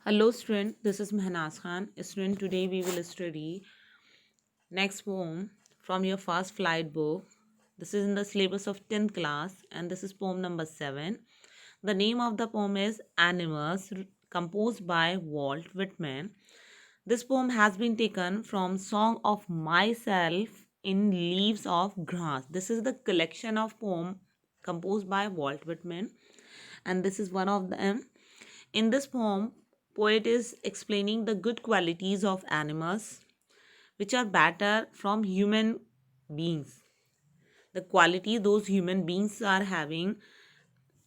Hello student, this is Mehnaz Khan. Student, today we will study next poem from your Fast Flight book. This is in the syllabus of 10th class and this is poem number 7. The name of the poem is Animals, composed by Walt Whitman. This poem has been taken from Song of Myself in Leaves of Grass. This is the collection of poem composed by Walt Whitman and this is one of them. In this poem, poet is explaining the good qualities of animals which are better from human beings. The quality those human beings are having,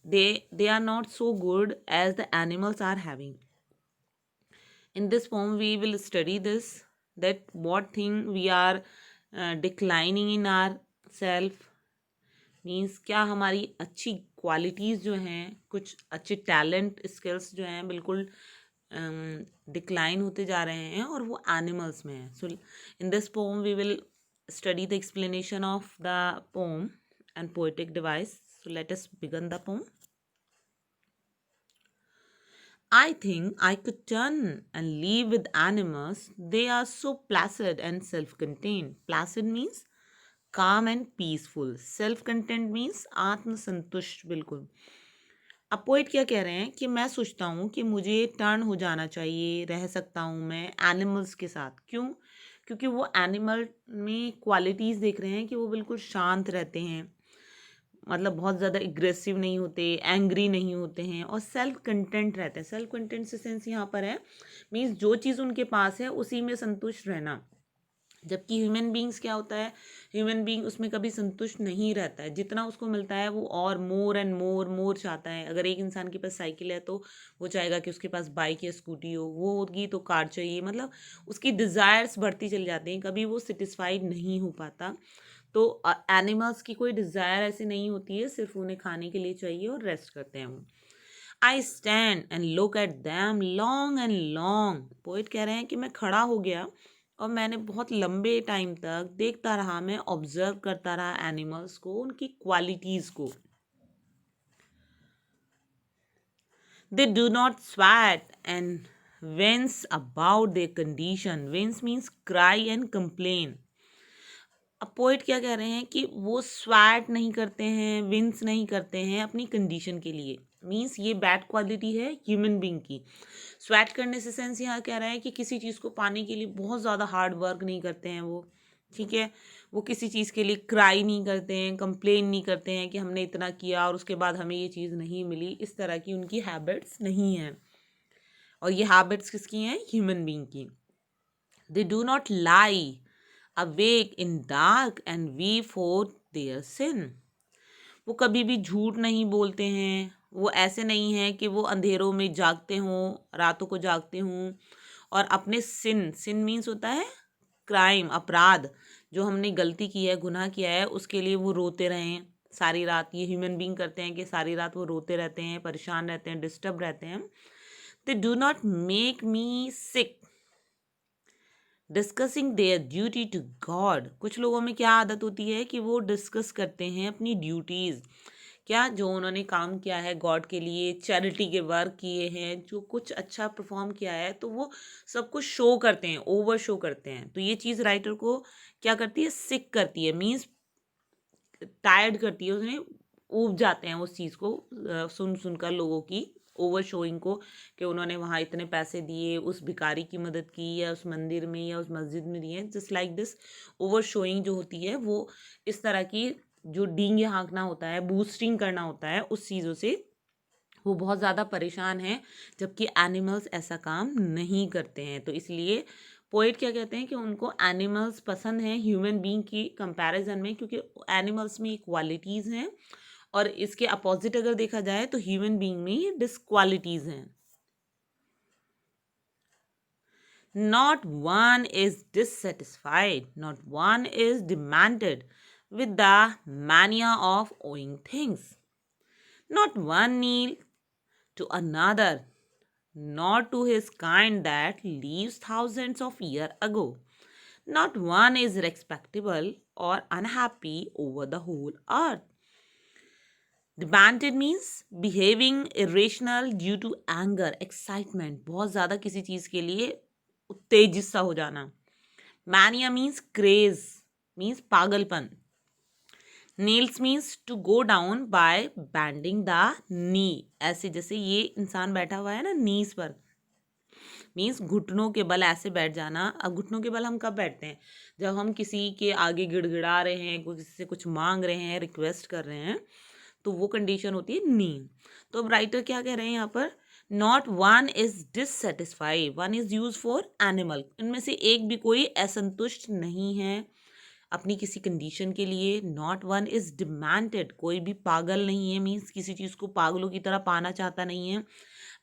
they are not so good as the animals are having. In this poem, we will study this, that what thing we are declining in our self, means क्या हमारी अच्छी qualities जो हैं, कुछ अच्छे talent skills जो हैं बिल्कुल डिक्लाइन होते जा रहे हैं और वो एनिमल्स में है. So in this poem we will study the explanation of the poem and poetic device. So let us begin the poem. I think I could turn and live with animals. They are so placid and self-contained. Placid means calm and peaceful. Self-content means आत्मसंतुष्ट बिल्कुल. अब poet क्या कह रहे हैं कि मैं सोचता हूँ कि मुझे टर्न हो जाना चाहिए, रह सकता हूँ मैं एनिमल्स के साथ. क्यों? क्योंकि वो एनिमल में क्वालिटीज़ देख रहे हैं कि वो बिल्कुल शांत रहते हैं, मतलब बहुत ज़्यादा एग्रेसिव नहीं होते, एंग्री नहीं होते हैं और सेल्फ कंटेंट रहते हैं. सेल्फ कंटेंट से सेंस यहाँ पर है मीन्स जो चीज़ उनके पास है उसी में संतुष्ट रहना. जबकि ह्यूमन बींग्स क्या होता है, ह्यूमन बींग उसमें कभी संतुष्ट नहीं रहता है. जितना उसको मिलता है वो और मोर एंड मोर मोर चाहता है. अगर एक इंसान के पास साइकिल है तो वो चाहेगा कि उसके पास बाइक या स्कूटी हो, वो होगी तो कार चाहिए. मतलब उसकी डिज़ायर्स बढ़ती चली जाती हैं, कभी वो सेटिस्फाइड नहीं हो पाता. तो एनिमल्स की कोई डिज़ायर ऐसी नहीं होती है, सिर्फ उन्हें खाने के लिए चाहिए और रेस्ट करते हैं वो. I stand and look at them long and long. Poet कह रहे हैं कि मैं खड़ा हो गया और मैंने बहुत लंबे टाइम तक देखता रहा, मैं ऑब्जर्व करता रहा एनिमल्स को, उनकी क्वालिटीज़ को. They do not sweat and wince about their condition. wince means cry and complain. अब पोइट क्या कह रहे हैं कि वो स्वैट नहीं करते हैं, विंस नहीं करते हैं अपनी कंडीशन के लिए. मीन्स ये बैड क्वालिटी है ह्यूमन बींग की. स्वैट करने से सेंस यहाँ कह रहा है कि किसी चीज़ को पाने के लिए बहुत ज़्यादा हार्ड वर्क नहीं करते हैं वो. ठीक है, वो किसी चीज़ के लिए क्राई नहीं करते हैं, कंप्लेन नहीं करते हैं कि हमने इतना किया और उसके बाद हमें ये चीज़ नहीं मिली. इस तरह की उनकी हैबिट्स नहीं हैं. और ये हैबिट्स किसकी हैं? ह्यूमन बींग की. दे do not lie awake in dark and weep for their sin. वो कभी भी झूठ नहीं बोलते हैं. वो ऐसे नहीं हैं कि वो अंधेरों में जागते हों, रातों को जागते हों और अपने सिन मीन्स होता है क्राइम, अपराध, जो हमने गलती की है, गुनाह किया है, उसके लिए वो रोते रहें सारी रात. ये ह्यूमन बींग करते हैं कि सारी रात वो रोते रहते हैं, परेशान रहते हैं, डिस्टर्ब रहते हैं. They do not make me sick discussing their duty to God. कुछ लोगों में क्या आदत होती है कि वो डिस्कस करते हैं अपनी ड्यूटीज़, क्या जो उन्होंने काम किया है गॉड के लिए, चैरिटी के वर्क किए हैं, जो कुछ अच्छा परफॉर्म किया है, तो वो सब कुछ शो करते हैं, ओवर शो करते हैं. तो ये चीज़ राइटर को क्या करती है? सिक करती है, मीन्स टायर्ड करती है. उसने ऊब जाते हैं उस चीज़ को सुन सुनकर लोगों की ओवर शोइंग को, कि उन्होंने वहाँ इतने पैसे दिए, उस भिखारी की मदद की या उस मंदिर में या उस मस्जिद में दिए. Just like this over showing जो होती है वो इस तरह की, जो डींगे हाँकना होता है, बूस्टिंग करना होता है, उस चीज़ों से वो बहुत ज़्यादा परेशान है. जबकि एनिमल्स ऐसा काम नहीं करते हैं. तो इसलिए पोइट क्या कहते हैं कि उनको एनिमल्स पसंद हैं ह्यूमन बीइंग की कंपैरिजन में, क्योंकि एनिमल्स में क्वालिटीज़ हैं और इसके अपोजिट अगर देखा जाए तो ह्यूमन बीइंग में डिसक्वालिटीज़ हैं. Not one is dissatisfied, not one is demanded with the mania of owing things. Not one kneel to another, nor to his kind that lives thousands of years ago. Not one is respectable or unhappy over the whole earth. Demanded means behaving irrational due to anger, excitement, बहुत ज़्यादा किसी चीज़ के लिए उत्तेजित सा हो जाना. Mania means craze, means पागलपन. Kneels means to go down by bending the knee, ऐसे जैसे ये इंसान बैठा हुआ है ना नीज पर, मीन्स घुटनों के बल ऐसे बैठ जाना. अब घुटनों के बल हम कब बैठते हैं? जब हम किसी के आगे गिड़गिड़ा रहे हैं, किसी से कुछ मांग रहे हैं, रिक्वेस्ट कर रहे हैं, तो वो कंडीशन होती है नी. तो अब राइटर क्या कह रहे हैं यहाँ पर? Not one is dissatisfied, one is use for animal. इनमें से एक भी कोई असंतुष्ट नहीं है अपनी किसी कंडीशन के लिए. नॉट वन इज डिमांडेड, कोई भी पागल नहीं है, मीन्स किसी चीज़ को पागलों की तरह पाना चाहता नहीं है.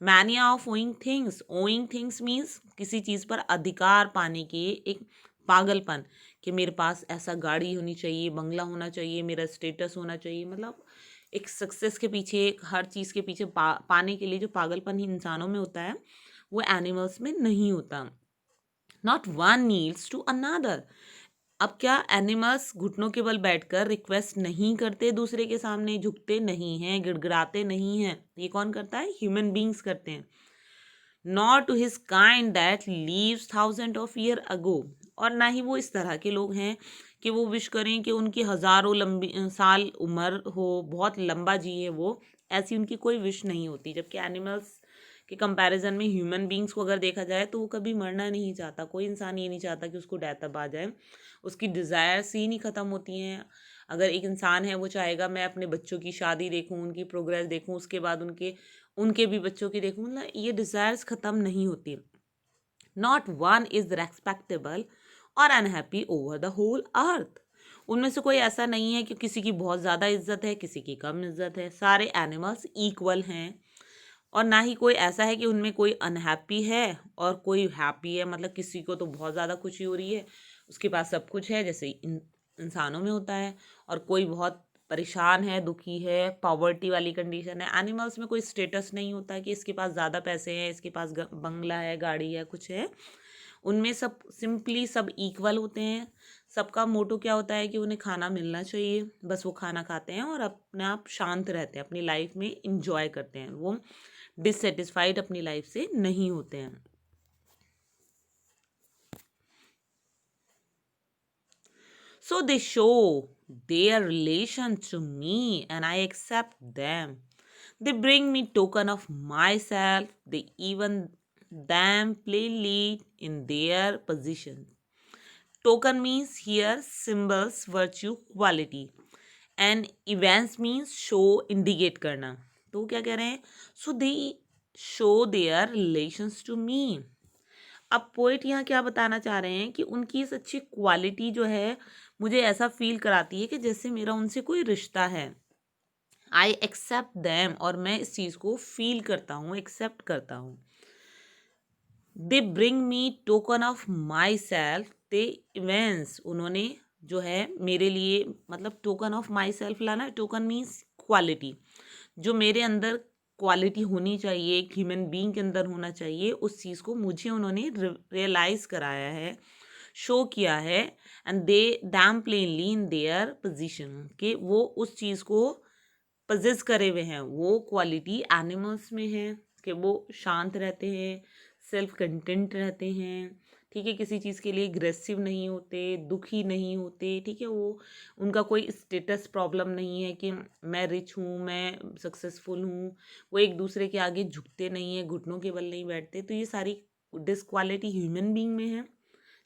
Mania of owing things means किसी चीज़ पर अधिकार पाने के एक पागलपन, कि मेरे पास ऐसा गाड़ी होनी चाहिए, बंगला होना चाहिए, मेरा स्टेटस होना चाहिए. मतलब एक सक्सेस के पीछे, हर चीज़ के पीछे पाने के लिए जो पागलपन ही इंसानों में होता है, वो एनिमल्स में नहीं होता. Not one needs to another. अब क्या एनिमल्स घुटनों के बल बैठकर रिक्वेस्ट नहीं करते, दूसरे के सामने झुकते नहीं हैं, गिड़गिड़ाते नहीं हैं. ये कौन करता है? ह्यूमन बींग्स करते हैं. Not to his kind that lives thousand of year ago. और ना ही वो इस तरह के लोग हैं कि वो विश करें कि उनकी हज़ारों लंबी साल उम्र हो, बहुत लंबा जिए वो. ऐसी उनकी कोई विश नहीं होती. जबकि एनिमल्स के कंपैरिजन में ह्यूमन बींग्स को अगर देखा जाए तो वो कभी मरना नहीं चाहता. कोई इंसान ये नहीं चाहता कि उसको डेथ अब आ जाए. उसकी डिज़ायर्स ही नहीं ख़त्म होती हैं. अगर एक इंसान है वो चाहेगा मैं अपने बच्चों की शादी देखूं, उनकी प्रोग्रेस देखूं, उसके बाद उनके उनके भी बच्चों की देखूं. मतलब ये डिज़ायर्स ख़त्म नहीं होती. नॉट वन इज़ रेस्पेक्टेबल और unhappy over the whole earth. उनमें से कोई ऐसा नहीं है कि किसी की बहुत ज़्यादा इज्जत है, किसी की कम इज्जत है. सारे एनिमल्स इक्वल हैं. और ना ही कोई ऐसा है कि उनमें कोई अनहैप्पी है और कोई हैप्पी है. मतलब किसी को तो बहुत ज़्यादा खुशी हो रही है, उसके पास सब कुछ है, जैसे इंसानों में होता है. और कोई बहुत परेशान है, दुखी है, पॉवर्टी वाली कंडीशन है. एनिमल्स में कोई स्टेटस नहीं होता कि इसके पास ज़्यादा पैसे हैं, इसके पास बंगला है, गाड़ी है, कुछ है. उनमें सब सिंपली सब इक्वल होते हैं. सबका मोटो क्या होता है कि उन्हें खाना मिलना चाहिए, बस वो खाना खाते हैं और अपने आप शांत रहते हैं, अपनी लाइफ में इंजॉय करते हैं. वो डिससेटिस्फाइड अपनी लाइफ से नहीं होते हैं. So they show their relation to me and I accept them. They bring me token of myself. They even them plainly in their position. Token means here symbols, virtue, quality. And events means show, indicate करना. तो वो क्या कह रहे हैं? So they show their relations to me. अब poet यहाँ क्या बताना चाह रहे हैं कि उनकी इस अच्छी क्वालिटी जो है मुझे ऐसा फील कराती है कि जैसे मेरा उनसे कोई रिश्ता है. आई एक्सेप्ट दैम, और मैं इस चीज़ को फील करता हूँ, एक्सेप्ट करता हूँ. They bring me token of my self. They events, उन्होंने जो है मेरे लिए, मतलब टोकन ऑफ माई सेल्फ लाना. टोकन मीन्स क्वालिटी, जो मेरे अंदर क्वालिटी होनी चाहिए, एक ह्यूमन बीइंग के अंदर होना चाहिए, उस चीज़ को मुझे उन्होंने रियलाइज़ कराया है, शो किया है. And they dam plainly in their position, कि वो उस चीज़ को पजेस करे हुए हैं. वो क्वालिटी एनिमल्स में है कि वो शांत रहते हैं, सेल्फ कंटेंट रहते हैं. ठीक है, किसी चीज़ के लिए एग्रेसिव नहीं होते, दुखी नहीं होते. ठीक है, वो उनका कोई स्टेटस प्रॉब्लम नहीं है कि मैं रिच हूँ, मैं सक्सेसफुल हूँ. वो एक दूसरे के आगे झुकते नहीं है, घुटनों के बल नहीं बैठते. तो ये सारी डिसक्वालिटी ह्यूमन बीइंग में है,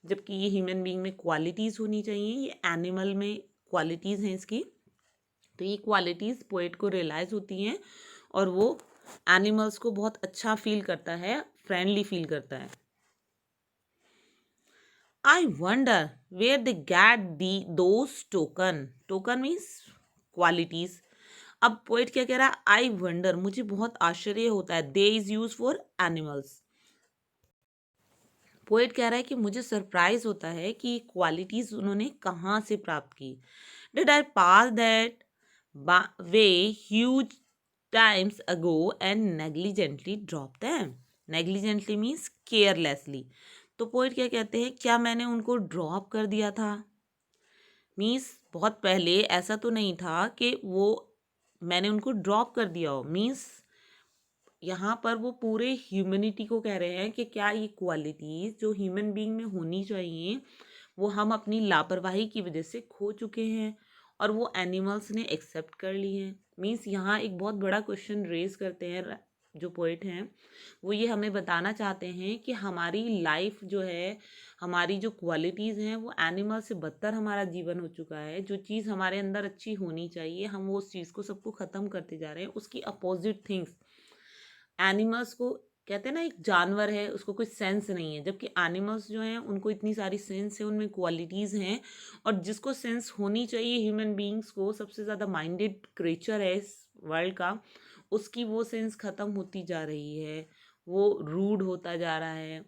जबकि ये ह्यूमन बीइंग में क्वालिटीज़ होनी चाहिए. ये एनिमल में क्वालिटीज़ हैं इसकी. तो ये क्वालिटीज़ पोएट को रियलाइज़ होती हैं और वो एनिमल्स को बहुत अच्छा फील करता है, फ्रेंडली फील करता है. I wonder where they get the those token. Token means qualities. अब पोएट क्या कह रहा है? आई वंडर, मुझे बहुत आश्चर्य होता है. They is use for animals. Poet कह रहा है कि मुझे सरप्राइज होता है कि क्वालिटीज उन्होंने कहाँ से प्राप्त की. Did I pass that way huge times ago and negligently drop them. negligently means carelessly. तो पोइट क्या कहते हैं? क्या मैंने उनको ड्रॉप कर दिया था? मीन्स बहुत पहले ऐसा तो नहीं था कि वो मैंने उनको ड्रॉप कर दिया हो, मीन्स यहाँ पर वो पूरे ह्यूमैनिटी को कह रहे हैं कि क्या ये क्वालिटीज़ जो ह्यूमन बीइंग में होनी चाहिए वो हम अपनी लापरवाही की वजह से खो चुके हैं और वो एनिमल्स ने एक्सेप्ट कर ली हैं। मीन्स यहाँ एक बहुत बड़ा क्वेश्चन रेज करते हैं जो पोइट हैं, वो ये हमें बताना चाहते हैं कि हमारी लाइफ जो है, हमारी जो क्वालिटीज़ हैं वो एनिमल से बदतर हमारा जीवन हो चुका है। जो चीज़ हमारे अंदर अच्छी होनी चाहिए हम वो उस चीज़ को सबको ख़त्म करते जा रहे हैं, उसकी अपोजिट थिंग्स। एनिमल्स को कहते हैं ना, एक जानवर है उसको कोई सेंस नहीं है, जबकि एनिमल्स जो हैं उनको इतनी सारी सेंस है, उनमें क्वालिटीज़ हैं। और जिसको सेंस होनी चाहिए ह्यूमन बीइंग्स को, सबसे ज़्यादा माइंडेड क्रिएचर है इस वर्ल्ड का, उसकी वो सेंस ख़त्म होती जा रही है, वो रूड होता जा रहा है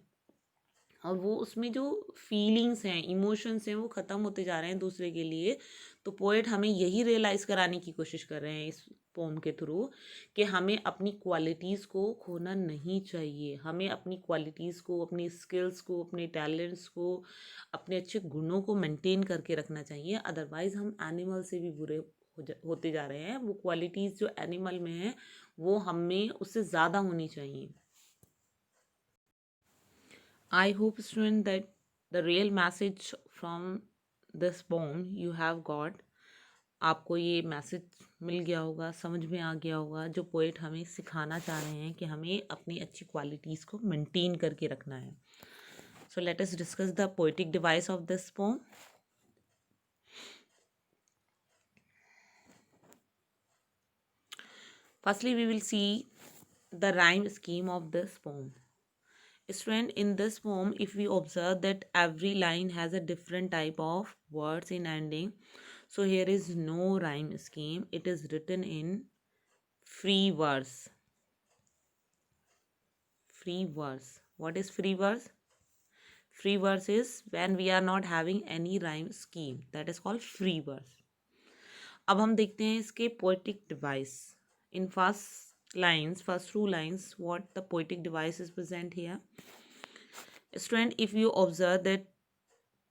और वो उसमें जो फीलिंग्स हैं, इमोशंस हैं, वो ख़त्म होते जा रहे हैं दूसरे के लिए। तो पोएट हमें यही रियलाइज़ कराने की कोशिश कर रहे हैं इस पोम के थ्रू कि हमें अपनी क्वालिटीज़ को खोना नहीं चाहिए। हमें अपनी क्वालिटीज़ को, अपनी स्किल्स को, अपने टैलेंट्स को, अपने अच्छे गुणों को मेंटेन करके रखना चाहिए। अदरवाइज़ हम एनिमल से भी बुरे होते जा रहे हैं। वो क्वालिटीज़ जो एनिमल में हैं वो हमें उससे ज़्यादा होनी चाहिए। I hope, student, that the real message from this poem you have got, आपको ये मैसेज मिल गया होगा, समझ में आ गया होगा, जो पोएट हमें सिखाना चाह रहे हैं कि हमें अपनी अच्छी क्वालिटीज़ को मेंटेन करके रखना है. So let us discuss the poetic device of this poem. Firstly, we will see the rhyme scheme of this poem. Student, in this poem, if we observe that every line has a different type of words in ending, so here is no rhyme scheme. It is written in free verse. Free verse. What is free verse? Free verse is when we are not having any rhyme scheme. That is called free verse. अब हम देखते हैं इसके poetic device. In first two lines, what the poetic device is present here. Student, if you observe that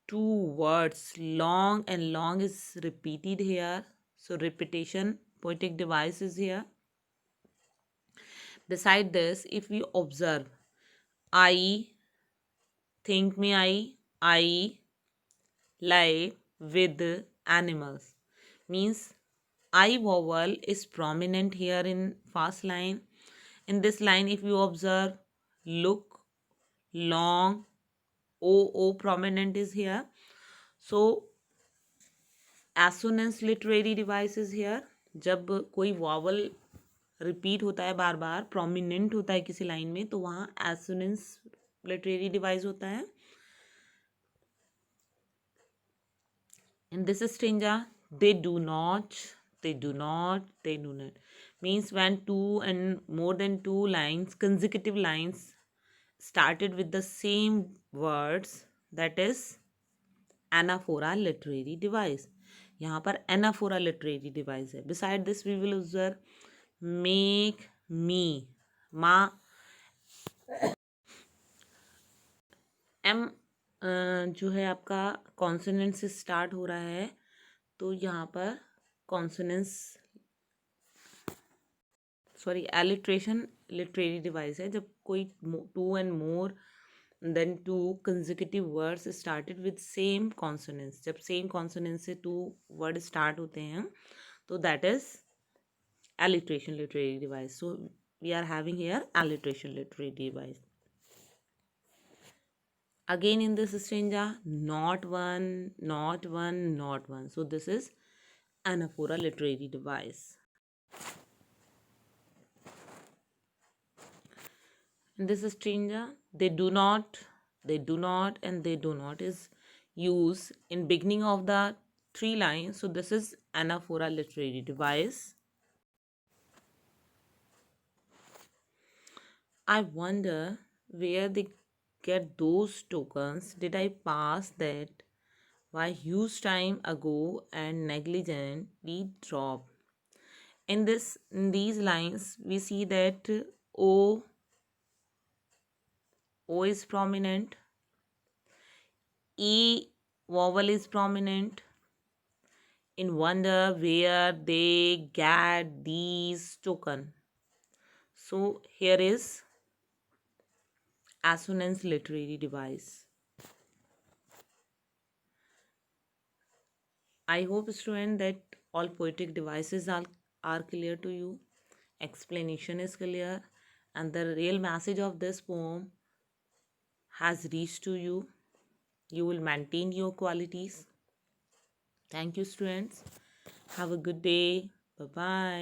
two words long and long is repeated here, so repetition poetic device is here. Beside this, if we observe I think में I lie with animals, means I vowel is prominent here in first line. In this line, if you observe look, long, o prominent is here. So assonance literary device is here. जब कोई vowel repeat होता है बार बार, prominent होता है किसी line में, तो वहाँ एसोनेंस लिटरेरी डिवाइस होता है. In this stanza they do not, they do not, they do not means when two and more than two lines, consecutive lines started with the same words, that is anaphora literary device. यहाँ पर anaphora literary device है. Beside this we will observe make, me, ma, m जो है आपका consonant से start हो रहा है, तो यहाँ पर कॉन्सोनेंस एलिट्रेशन लिटरेरी डिवाइस है. जब कोई two and more than two consecutive words started with same consonants, जब सेम कॉन्सोनेंस से टू वर्ड स्टार्ट होते हैं, तो that is alliteration literary device. So we are having here alliteration literary device. Again in this stanza, not one, not one, not one. So this is anaphora literary device. In this stanza, they do not, and they do not is used in beginning of the three lines. So this is anaphora literary device. I wonder where they get those tokens. Did I pass that by huge time ago and negligently drop? In these lines, we see that O is prominent, E vowel is prominent. in wonder where they get these token. So here is assonance literary device. I hope, student, that all poetic devices are clear to you. Explanation is clear, and the real message of this poem has reached to you. You will maintain your qualities. Thank you, students. Have a good day. Bye bye.